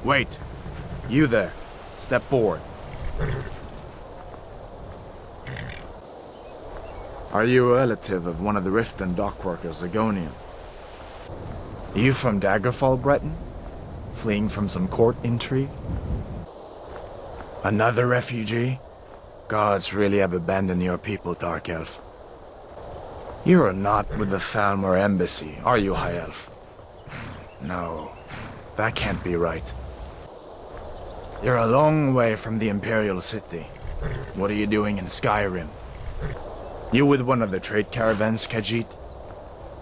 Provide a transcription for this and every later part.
Wait. You there. Step forward. Are you a relative of one of the Riften dockworkers, Argonian? Are you from Daggerfall, Breton? Fleeing from some court intrigue? Another refugee? Gods really have abandoned your people, Dark Elf. You are not with the Thalmor embassy, are you, High Elf? No, that can't be right. You're a long way from the Imperial city. What are you doing in Skyrim? You with one of the trade caravans, Khajiit?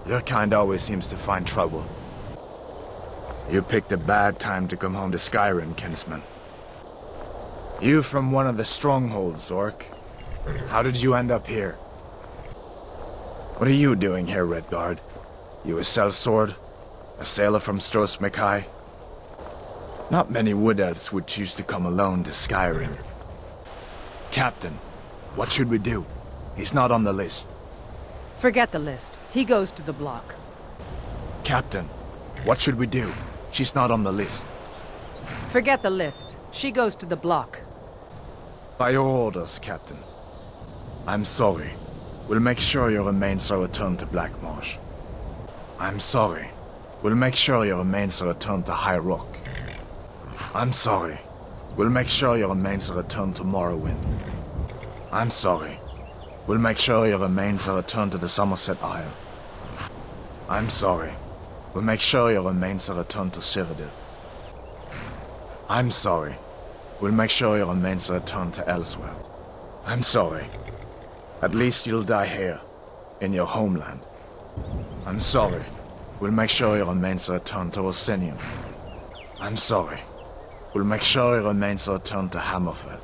Your kind always seems to find trouble. You picked a bad time to come home to Skyrim, kinsman. You from one of the strongholds, Orc. How did you end up here? What are you doing here, Redguard? You a sellsword? A sailor from Stros Mackay? Not many wood elves would choose to come alone to Skyrim. Captain, what should we do? He's not on the list. Forget the list. He goes to the block. Captain, what should we do? She's not on the list. Forget the list. She goes to the block. By your orders, Captain. I'm sorry. We'll make sure your remains are returned to Black Marsh. I'm sorry. We'll make sure your remains are returned to High Rock. I'm sorry. We'll make sure your remains are returned to Morrowind. I'm sorry. We'll make sure your remains are returned to the Somerset Isle. I'm sorry. We'll make sure your remains are returned to Cyrodiil. I'm sorry. We'll make sure your remains are returned to Elsewhere. I'm sorry. At least you'll die here, in your homeland. I'm sorry. We'll make sure your remains are returned to Orsinium. I'm sorry. We'll make sure your remains are returned to Hammerfell.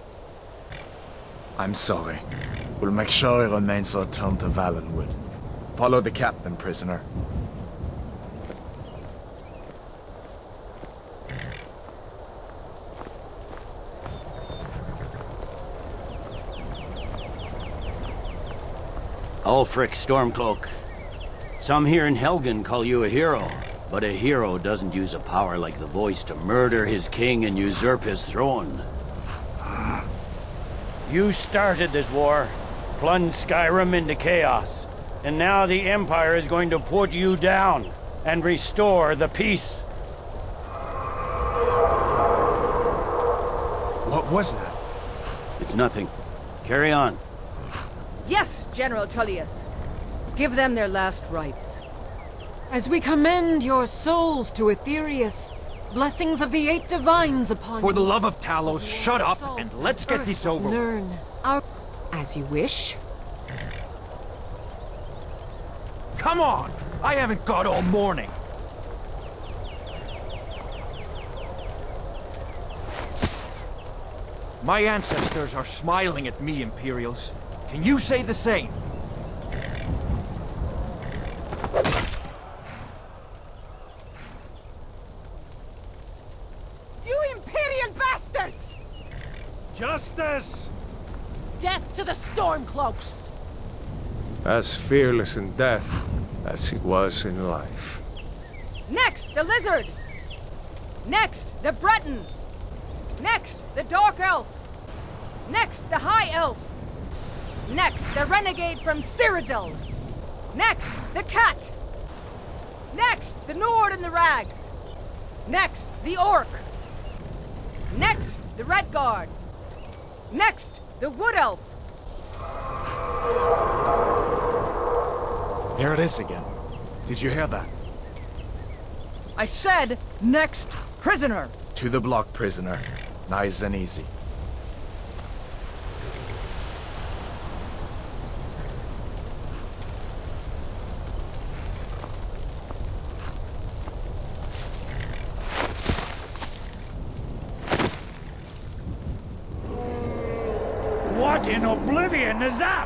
I'm sorry. We'll make sure your remains are returned to Valenwood. Follow the captain, prisoner. Ulfric Stormcloak. Some here in Helgen call you a hero, but a hero doesn't use a power like the voice to murder his king and usurp his throne. You started this war, plunged Skyrim into chaos, and now the Empire is going to put you down and restore the peace. What was that? It's nothing. Carry on. Yes, General Tullius. Give them their last rites. As we commend your souls to Aetherius, blessings of the eight divines upon you. For the love of Talos, shut up and let's get this over with. Learn our... As you wish. Come on! I haven't got all morning. My ancestors are smiling at me, Imperials. Can you say the same? You Imperial bastards! Justice! Death to the Stormcloaks! As fearless in death as he was in life. Next, the Lizard! Next, the Breton! Next, the Dark Elf! Next, the High Elf! Next, the Renegade from Cyrodiil! Next, the Cat! Next, the Nord in the Rags! Next, the Orc! Next, the Redguard! Next, the Wood Elf! Here it is again. Did you hear that? I said, next prisoner! To the block, prisoner. Nice and easy. What in oblivion is that?